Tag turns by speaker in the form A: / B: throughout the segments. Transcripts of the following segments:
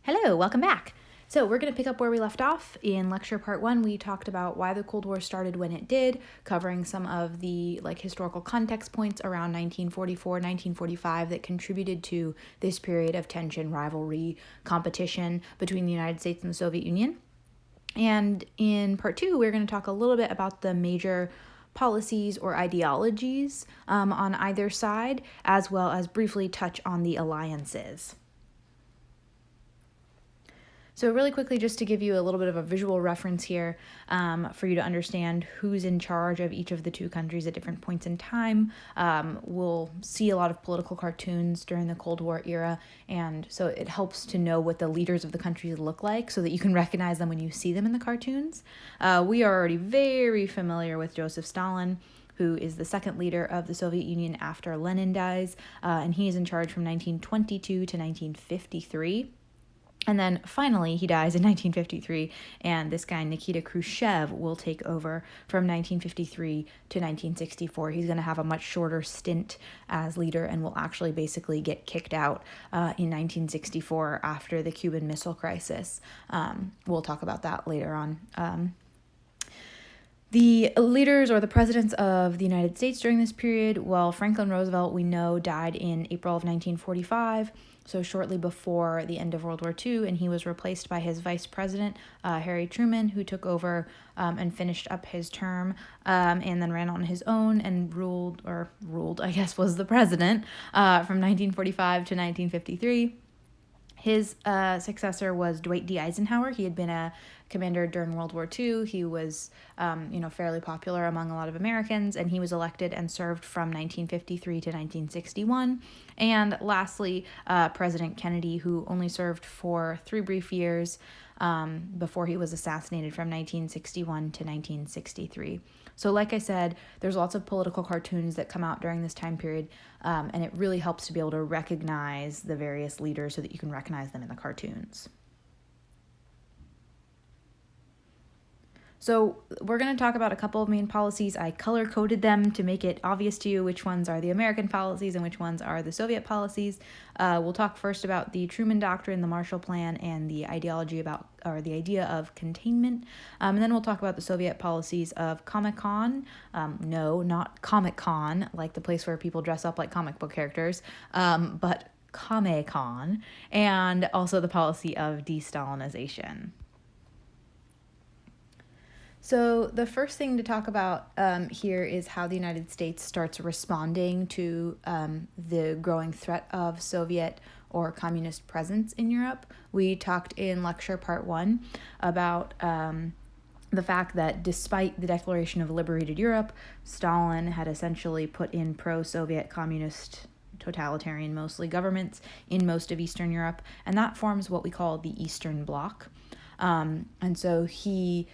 A: Hello, welcome back. So we're going to pick up where we left off. In lecture part 1, we talked about why the Cold War started when it did, covering some of the historical context points around 1944, 1945 that contributed to this period of tension, rivalry, competition between the United States and the Soviet Union. And in part 2, we're going to talk a little bit about the major policies or ideologies on either side, as well as briefly touch on the alliances. So really quickly, just to give you a little bit of a visual reference here for you to understand who's in charge of each of the two countries at different points in time. We'll see a lot of political cartoons during the Cold War era, and so it helps to know what the leaders of the countries look like so that you can recognize them when you see them in the cartoons. We are already very familiar with Joseph Stalin, who is the second leader of the Soviet Union after Lenin dies, and he is in charge from 1922 to 1953. And then finally, he dies in 1953, and this guy, Nikita Khrushchev, will take over from 1953 to 1964. He's going to have a much shorter stint as leader and will actually basically get kicked out in 1964 after the Cuban Missile Crisis. We'll talk about that later on. The leaders or the presidents of the United States during this period, well, Franklin Roosevelt, we know, died in April of 1945, so shortly before the end of World War II, and he was replaced by his vice president, Harry Truman, who took over and finished up his term and then ran on his own and ruled, I guess, was the president from 1945 to 1953. His successor was Dwight D. Eisenhower. He had been a commander during World War II. He was, fairly popular among a lot of Americans, and he was elected and served from 1953 to 1961. And lastly, President Kennedy, who only served for 3 brief years before he was assassinated from 1961 to 1963. So like I said, there's lots of political cartoons that come out during this time period, and it really helps to be able to recognize the various leaders so that you can recognize them in the cartoons. So we're going to talk about a couple of main policies. I color-coded them to make it obvious to you which ones are the American policies and which ones are the Soviet policies. We'll talk first about the Truman Doctrine, the Marshall Plan, and the idea of containment. And then we'll talk about the Soviet policies of Comic-Con. No, not Comic-Con, like the place where people dress up like comic book characters, but Comic-Con, and also the policy of de-Stalinization. So the first thing to talk about here is how the United States starts responding to the growing threat of Soviet or communist presence in Europe. We talked in lecture part 1 about the fact that despite the Declaration of Liberated Europe, Stalin had essentially put in pro-Soviet communist totalitarian mostly governments in most of Eastern Europe, and that forms what we call the Eastern Bloc. And so he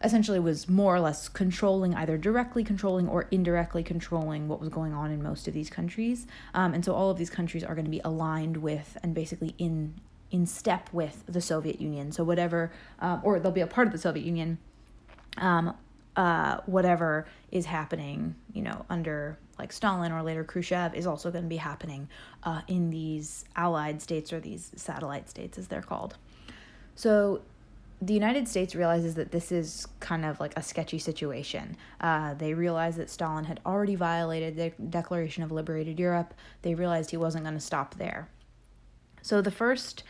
A: essentially was more or less controlling, either directly controlling or indirectly controlling what was going on in most of these countries. And so all of these countries are going to be aligned with and basically in step with the Soviet Union. So whatever, or they'll be a part of the Soviet Union, whatever is happening, under like Stalin or later Khrushchev is also going to be happening in these allied states, or these satellite states as they're called. So the United States realizes that this is kind of like a sketchy situation. They realized that Stalin had already violated the Declaration of Liberated Europe. They realized he wasn't going to stop there. So the first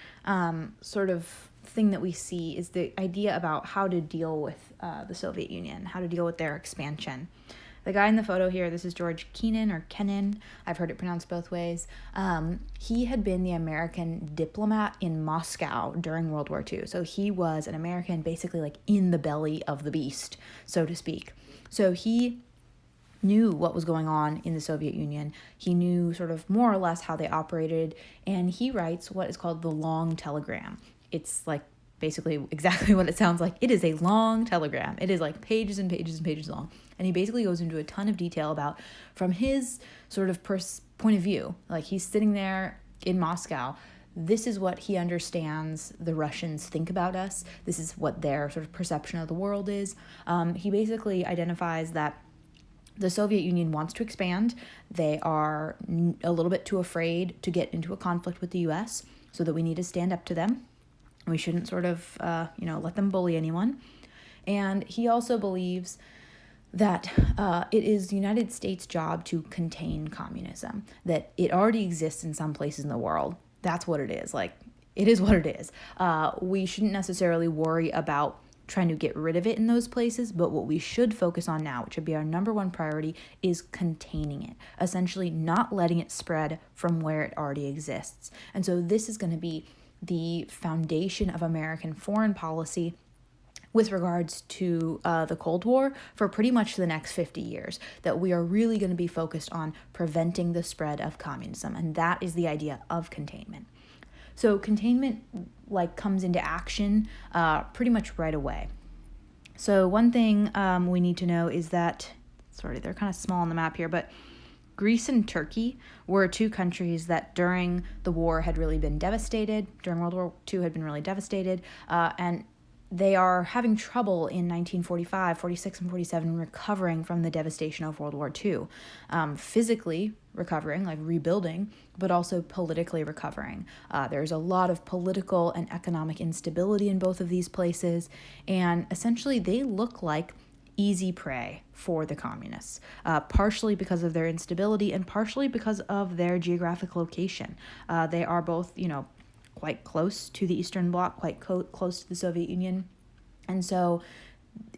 A: sort of thing that we see is the idea about how to deal with the Soviet Union, how to deal with their expansion. The guy in the photo here, this is George Kennan. I've heard it pronounced both ways. He had been the American diplomat in Moscow during World War II. So he was an American basically like in the belly of the beast, so to speak. So he knew what was going on in the Soviet Union. He knew sort of more or less how they operated, and he writes what is called the long telegram. It's like basically exactly what it sounds like. It is a long telegram. It is like pages and pages and pages long. And he basically goes into a ton of detail about, from his sort of point of view, like he's sitting there in Moscow, this is what he understands the Russians think about us. This is what their sort of perception of the world is. He basically identifies that the Soviet Union wants to expand. They are a little bit too afraid to get into a conflict with the U.S., so that we need to stand up to them. We shouldn't sort of, let them bully anyone. And he also believes that it is the United States' job to contain communism, that it already exists in some places in the world. That's what it is. Like, it is what it is. We shouldn't necessarily worry about trying to get rid of it in those places, but what we should focus on now, which should be our number one priority, is containing it, essentially not letting it spread from where it already exists. And so this is going to be the foundation of American foreign policy with regards to the Cold War for pretty much the next 50 years, that we are really going to be focused on preventing the spread of communism, and that is the idea of containment. So containment comes into action pretty much right away. So one thing we need to know is that, they're kind of small on the map here, but Greece and Turkey were two countries that during the war had really been devastated, during World War II had been really devastated, and they are having trouble in 1945, 46, and 47 recovering from the devastation of World War II. Physically recovering, like rebuilding, but also politically recovering. There's a lot of political and economic instability in both of these places, and essentially they look like easy prey for the communists, partially because of their instability and partially because of their geographic location. They are both, quite close to the Eastern Bloc, quite close to the Soviet Union. And so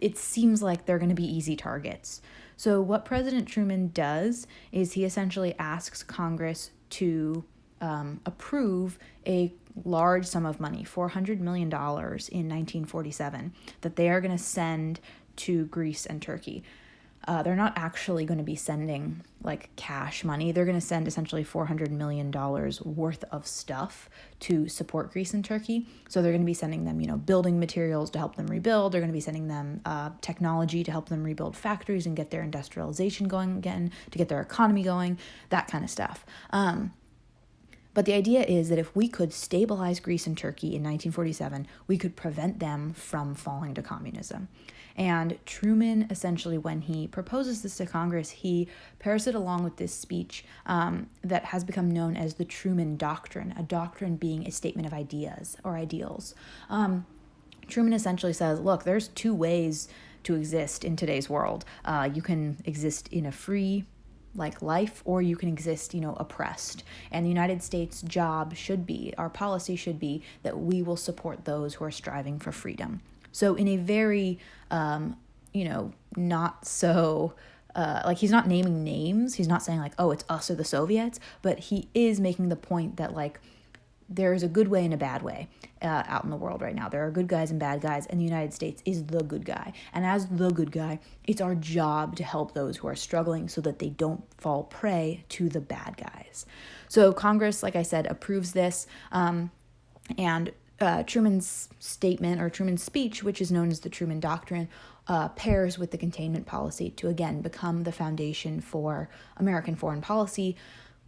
A: it seems like they're going to be easy targets. So what President Truman does is he essentially asks Congress to approve a large sum of money, $400 million in 1947, that they are going to send to Greece and Turkey. They're not actually going to be sending cash money. They're going to send essentially $400 million worth of stuff to support Greece and Turkey. So they're going to be sending them, building materials to help them rebuild. They're going to be sending them technology to help them rebuild factories and get their industrialization going again, to get their economy going, that kind of stuff. But the idea is that if we could stabilize Greece and Turkey in 1947, we could prevent them from falling to communism. And Truman, essentially, when he proposes this to Congress, he pairs it along with this speech that has become known as the Truman Doctrine, a doctrine being a statement of ideas or ideals. Truman essentially says, look, there's two ways to exist in today's world. You can exist in a free life, or you can exist, oppressed. And the United States' job should be, our policy should be, that we will support those who are striving for freedom. So in a very, not so, he's not naming names. He's not saying oh, it's us or the Soviets, but he is making the point that there's a good way and a bad way out in the world right now. There are good guys and bad guys, and the United States is the good guy. And as the good guy, it's our job to help those who are struggling so that they don't fall prey to the bad guys. So Congress, like I said, approves this, and Truman's statement or Truman's speech, which is known as the Truman Doctrine, pairs with the containment policy to, again, become the foundation for American foreign policy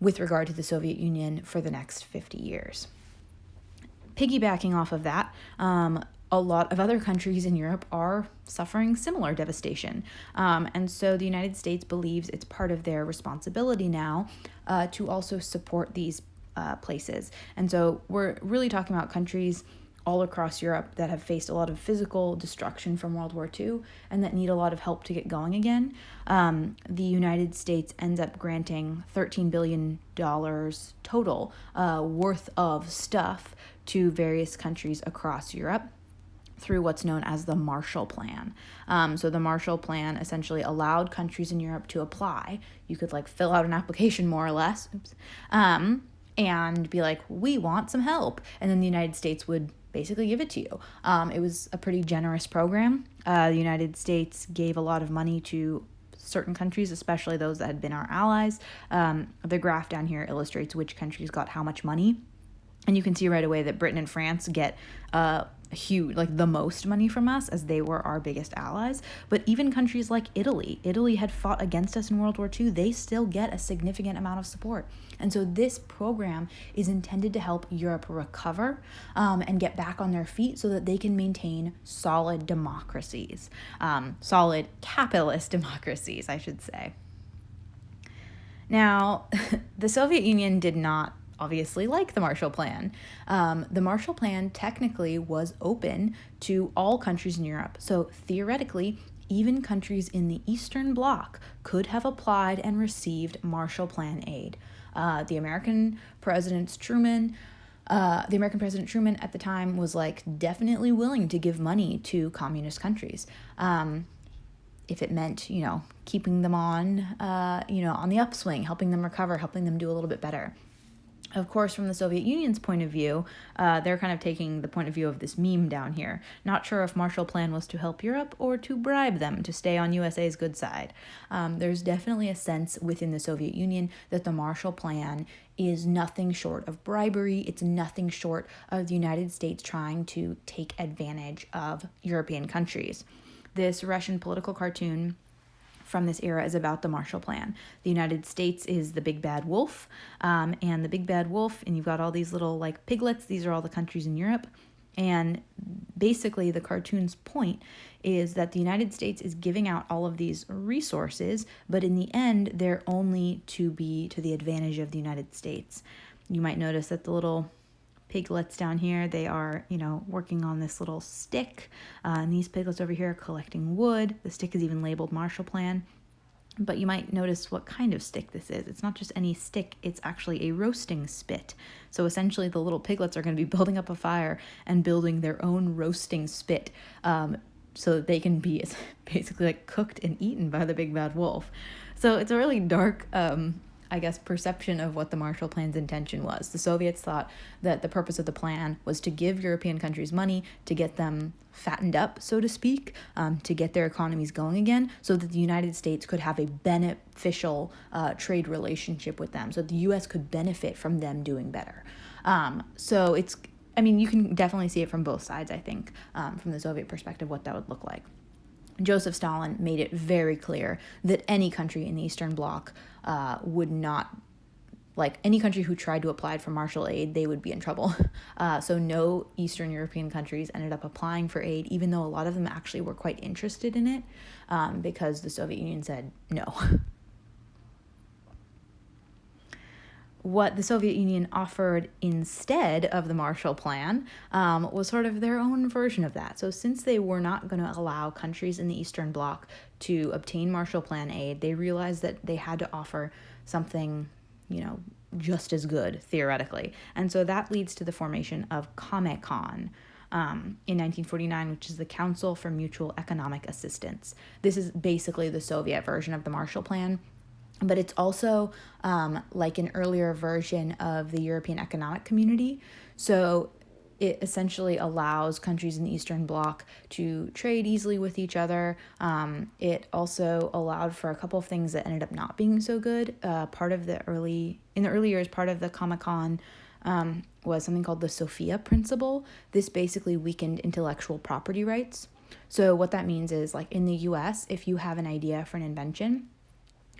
A: with regard to the Soviet Union for the next 50 years. Piggybacking off of that, a lot of other countries in Europe are suffering similar devastation. And so the United States believes it's part of their responsibility now to also support these places. And so we're really talking about countries all across Europe that have faced a lot of physical destruction from World War II and that need a lot of help to get going again. The United States ends up granting $13 billion total worth of stuff to various countries across Europe through what's known as the Marshall Plan. So the Marshall Plan essentially allowed countries in Europe to apply. You could fill out an application more or less, and be we want some help. And then the United States would basically give it to you. It was a pretty generous program. The United States gave a lot of money to certain countries, especially those that had been our allies. The graph down here illustrates which countries got how much money. And you can see right away that Britain and France get huge, the most money from us, as they were our biggest allies. But even countries like Italy had fought against us in World War II, they still get a significant amount of support. And so this program is intended to help Europe recover and get back on their feet so that they can maintain solid democracies, solid capitalist democracies, I should say. Now, the Soviet Union did not obviously like the Marshall Plan. The Marshall Plan technically was open to all countries in Europe. So theoretically, even countries in the Eastern Bloc could have applied and received Marshall Plan aid. The American President Truman at the time was like definitely willing to give money to communist countries. If it meant, keeping them on the upswing, helping them recover, helping them do a little bit better. Of course, from the Soviet Union's point of view, they're kind of taking the point of view of this meme down here. Not sure if Marshall Plan was to help Europe or to bribe them to stay on USA's good side. There's definitely a sense within the Soviet Union that the Marshall Plan is nothing short of bribery. It's nothing short of the United States trying to take advantage of European countries. This Russian political cartoon from this era is about the Marshall Plan. The United States is the big bad wolf, and the big bad wolf, and you've got all these little like piglets. These are all the countries in Europe. And basically the cartoon's point is that the United States is giving out all of these resources, but in the end, they're only to be to the advantage of the United States. You might notice that the little piglets down here, they are, working on this little stick. And these piglets over here are collecting wood. The stick is even labeled Marshall Plan. But you might notice what kind of stick this is. It's not just any stick, it's actually a roasting spit. So essentially the little piglets are going to be building up a fire and building their own roasting spit, so that they can be basically like cooked and eaten by the big bad wolf. So it's a really dark perception of what the Marshall Plan's intention was. The Soviets thought that the purpose of the plan was to give European countries money to get them fattened up, so to speak, to get their economies going again, so that the United States could have a beneficial trade relationship with them, so the U.S. could benefit from them doing better. So you can definitely see it from both sides, I think, from the Soviet perspective, what that would look like. Joseph Stalin made it very clear that any country in the Eastern Bloc would not, like any country who tried to apply for Marshall aid, they would be in trouble. So no Eastern European countries ended up applying for aid, even though a lot of them actually were quite interested in it, because the Soviet Union said no. What the Soviet Union offered instead of the Marshall Plan was sort of their own version of that. So since they were not going to allow countries in the Eastern Bloc to obtain Marshall Plan aid, they realized that they had to offer something, just as good, theoretically. And so that leads to the formation of Comecon in 1949, which is the Council for Mutual Economic Assistance. This is basically the Soviet version of the Marshall Plan, but it's also like an earlier version of the European Economic Community. So it essentially allows countries in the Eastern Bloc to trade easily with each other. It also allowed for a couple of things that ended up not being so good. In the early years, part of the Comecon was something called the Sofia Principle. This basically weakened intellectual property rights. So what that means is, like in the US, if you have an idea for an invention,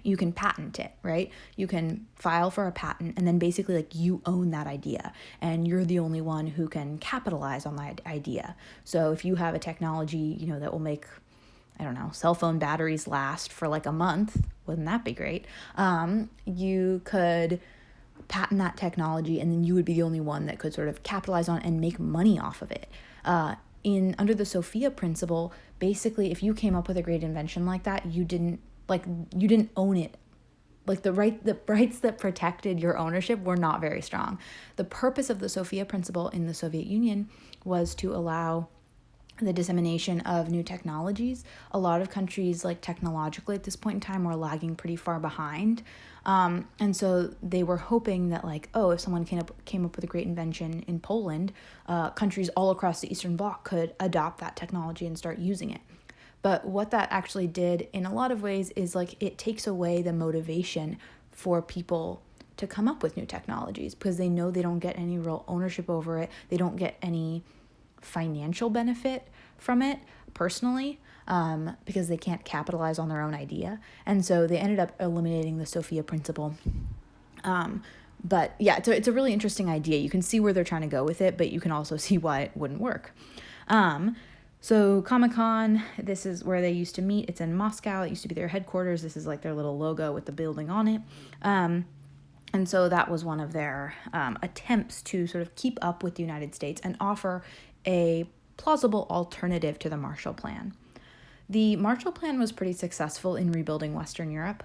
A: you can patent it, right? You can file for a patent, and then basically like you own that idea and you're the only one who can capitalize on that idea. So if you have a technology, that will make, cell phone batteries last for like a month, wouldn't that be great? You could patent that technology, and then you would be the only one that could sort of capitalize on and make money off of it. Under the Sofia Principle, basically if you came up with a great invention like that, you didn't own it. Like the rights that protected your ownership were not very strong. The purpose of the Sofia Principle in the Soviet Union was to allow the dissemination of new technologies. A lot of countries, like technologically at this point in time, were lagging pretty far behind. And so they were hoping that if someone came up with a great invention in Poland, countries all across the Eastern Bloc could adopt that technology and start using it. But what that actually did in a lot of ways is it takes away the motivation for people to come up with new technologies, because they know they don't get any real ownership over it. They don't get any financial benefit from it personally, because they can't capitalize on their own idea. And so they ended up eliminating the Sofia Principle. But yeah, it's a really interesting idea. You can see where they're trying to go with it, but you can also see why it wouldn't work. So Comecon, this is where they used to meet. It's in Moscow. It used to be their headquarters. This is like their little logo with the building on it. And so that was one of their attempts to sort of keep up with the United States and offer a plausible alternative to the Marshall Plan. The Marshall Plan was pretty successful in rebuilding Western Europe.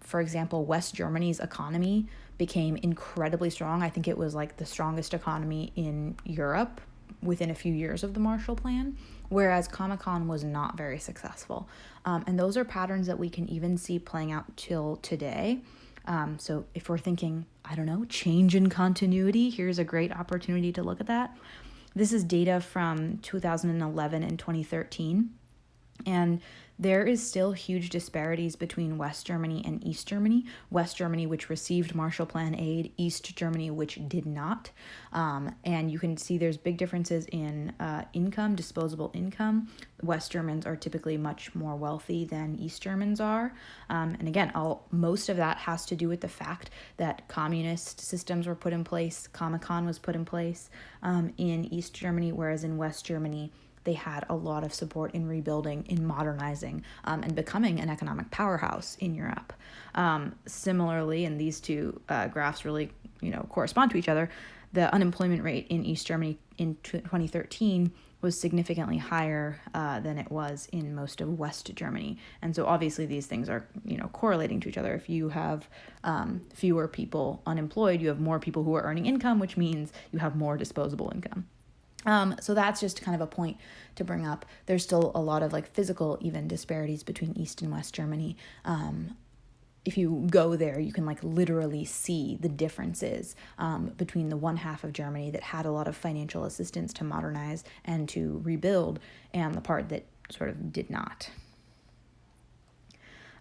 A: For example, West Germany's economy became incredibly strong. I think it was like the strongest economy in Europe within a few years of the Marshall Plan, whereas Comecon was not very successful. And those are patterns that we can even see playing out till today. So if we're thinking, I don't know, change in continuity, here's a great opportunity to look at that. This is data from 2011 and 2013. And there is still huge disparities between West Germany and East Germany. West Germany, which received Marshall Plan aid, East Germany, which did not. And you can see there's big differences in income, disposable income. West Germans are typically much more wealthy than East Germans are. And again, most of that has to do with the fact that communist systems were put in place. Comecon was put in place in East Germany, whereas in West Germany, they had a lot of support in rebuilding, in modernizing, and becoming an economic powerhouse in Europe. Similarly, and these two graphs really, correspond to each other, the unemployment rate in East Germany in 2013 was significantly higher than it was in most of West Germany. And so obviously these things are, correlating to each other. If you have fewer people unemployed, you have more people who are earning income, which means you have more disposable income. So that's just kind of a point to bring up. There's still a lot of physical even disparities between East and West Germany. If you go there, you can literally see the differences between the one half of Germany that had a lot of financial assistance to modernize and to rebuild, and the part that sort of did not.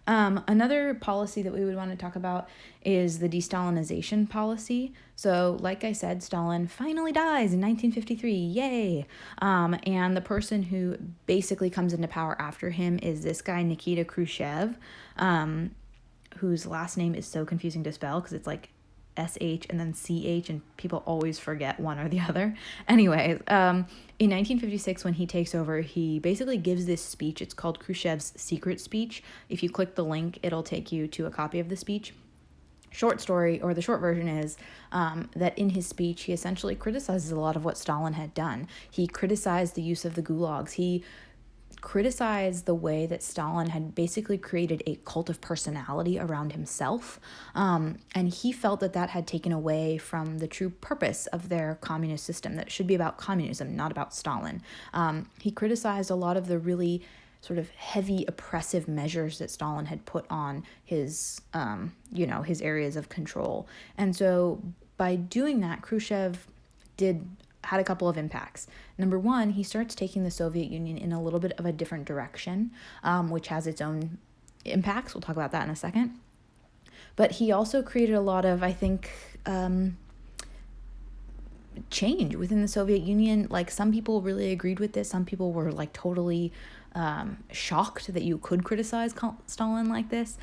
A: Another policy that we would want to talk about is the de-Stalinization policy. So, like I said, Stalin finally dies in 1953, yay! And the person who basically comes into power after him is this guy, Nikita Khrushchev, whose last name is so confusing to spell because it's SH and then CH, and people always forget one or the other. Anyway, in 1956, when he takes over, he basically gives this speech. It's called Khrushchev's Secret Speech. If you click the link, it'll take you to a copy of the speech. Short story, or the short version is that in his speech, he essentially criticizes a lot of what Stalin had done. He criticized the use of the gulags. He criticized the way that Stalin had basically created a cult of personality around himself. And he felt that had taken away from the true purpose of their communist system, that it should be about communism, not about Stalin. He criticized a lot of the really sort of heavy oppressive measures that Stalin had put on his, his areas of control. And so by doing that, Khrushchev had a couple of impacts. Number one, he starts taking the Soviet Union in a little bit of a different direction, which has its own impacts. We'll talk about that in a second. But he also created a lot of, I think, change within the Soviet Union. Some people really agreed with this. Some people were totally shocked that you could criticize Stalin like this.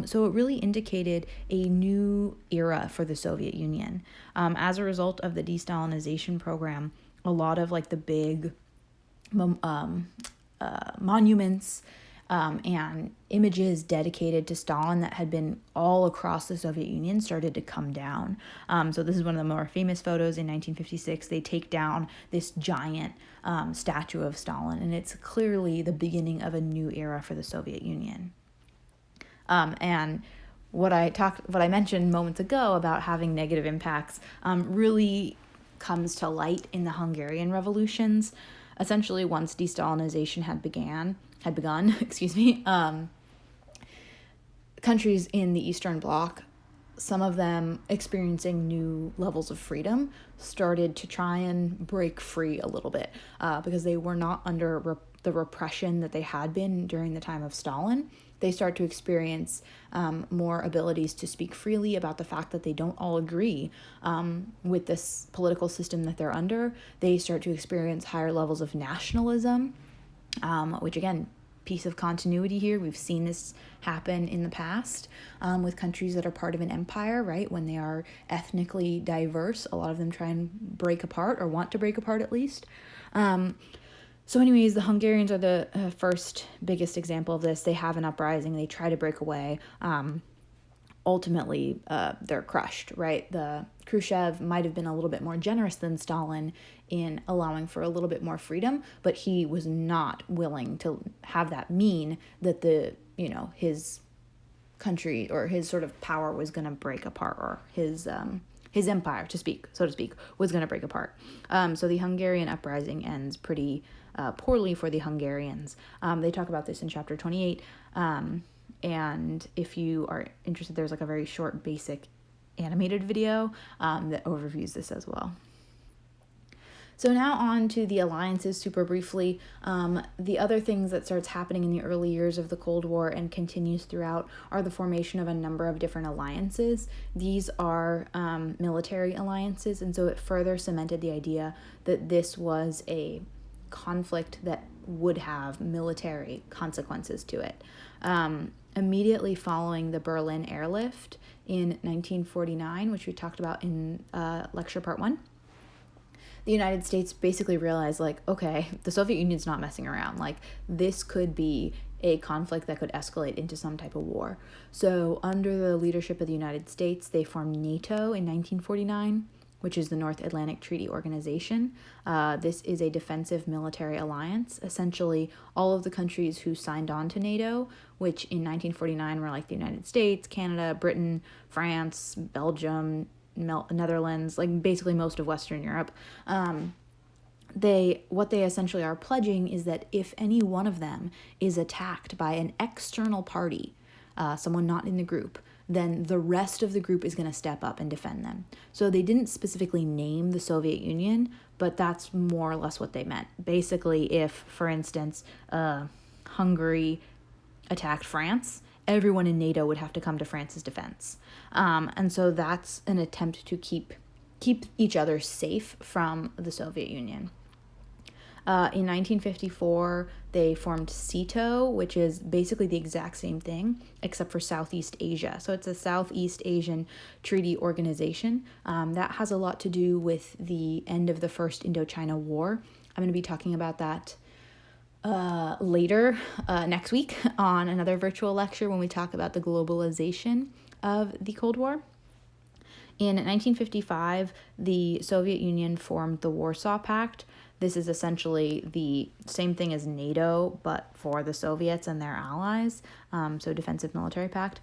A: So it really indicated a new era for the Soviet Union. As a result of the de-Stalinization program, a lot of the big monuments and images dedicated to Stalin that had been all across the Soviet Union started to come down. So this is one of the more famous photos in 1956. They take down this giant statue of Stalin, and it's clearly the beginning of a new era for the Soviet Union. And what I mentioned moments ago about having negative impacts really comes to light in the Hungarian revolutions. Essentially, once de-Stalinization had begun, countries in the Eastern Bloc, some of them experiencing new levels of freedom, started to try and break free a little bit because they were not under the repression that they had been during the time of Stalin. They start to experience more abilities to speak freely about the fact that they don't all agree with this political system that they're under. They start to experience higher levels of nationalism, which again, piece of continuity here. We've seen this happen in the past with countries that are part of an empire, right? When they are ethnically diverse, a lot of them try and break apart, or want to break apart at least. So anyways, the Hungarians are the first biggest example of this. They have an uprising. They try to break away. ultimately they're crushed, right? The Khrushchev might have been a little bit more generous than Stalin in allowing for a little bit more freedom, but he was not willing to have that mean that his country or his sort of power was going to break apart, or his empire, so to speak, was going to break apart. So the Hungarian uprising ends pretty poorly for the Hungarians. They talk about this in chapter 28. And if you are interested, there's like a very short, basic animated video that overviews this as well. So now on to the alliances super briefly. The other things that starts happening in the early years of the Cold War and continues throughout are the formation of a number of different alliances. These are military alliances, and so it further cemented the idea that this was a conflict that would have military consequences to it. Immediately following the Berlin airlift in 1949, which we talked about in lecture part 1, the United States basically realized, like, okay, the Soviet Union's not messing around. Like, this could be a conflict that could escalate into some type of war. So under the leadership of the United States, they formed NATO in 1949, which is the North Atlantic Treaty Organization. This is a defensive military alliance. Essentially, all of the countries who signed on to NATO, which in 1949 were like the United States, Canada, Britain, France, Belgium, Netherlands, like basically most of Western Europe, what they essentially are pledging is that if any one of them is attacked by an external party, someone not in the group, then the rest of the group is going to step up and defend them. So they didn't specifically name the Soviet Union, but that's more or less what they meant. Basically, if, for instance, Hungary attacked France, everyone in NATO would have to come to France's defense. And so that's an attempt to keep each other safe from the Soviet Union. In 1954, they formed SEATO, which is basically the exact same thing, except for Southeast Asia. So it's a Southeast Asian Treaty Organization. That has a lot to do with the end of the First Indochina War. I'm going to be talking about that later next week on another virtual lecture when we talk about the globalization of the Cold War. In 1955, the Soviet Union formed the Warsaw Pact. This is essentially the same thing as NATO, but for the Soviets and their allies, so defensive military pact.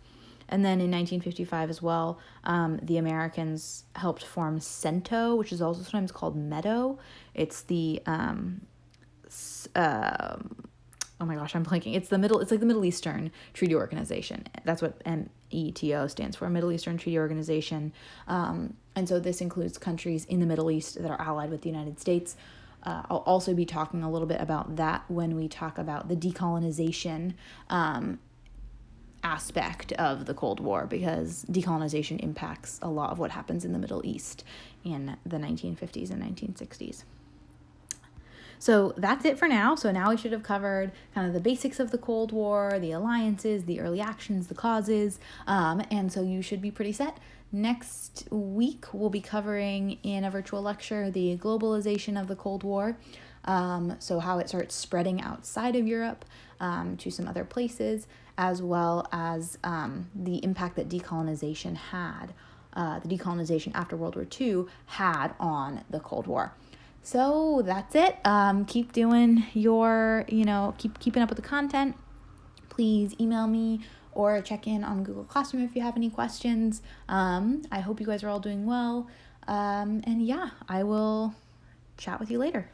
A: And then in 1955 as well, the Americans helped form CENTO, which is also sometimes called MEDO. It's the oh my gosh, I'm blanking. It's like the Middle Eastern Treaty Organization. That's what METO stands for, Middle Eastern Treaty Organization. And so this includes countries in the Middle East that are allied with the United States. I'll also be talking a little bit about that when we talk about the decolonization aspect of the Cold War, because decolonization impacts a lot of what happens in the Middle East in the 1950s and 1960s. So that's it for now. So now we should have covered kind of the basics of the Cold War, the alliances, the early actions, the causes, and so you should be pretty set. Next week, we'll be covering in a virtual lecture the globalization of the Cold War, so how it starts spreading outside of Europe to some other places, as well as the impact that decolonization had, the decolonization after World War II had on the Cold War. So that's it. Keep doing your, keeping up with the content. Please email me or check in on Google Classroom if you have any questions. I hope you guys are all doing well. And yeah, I will chat with you later.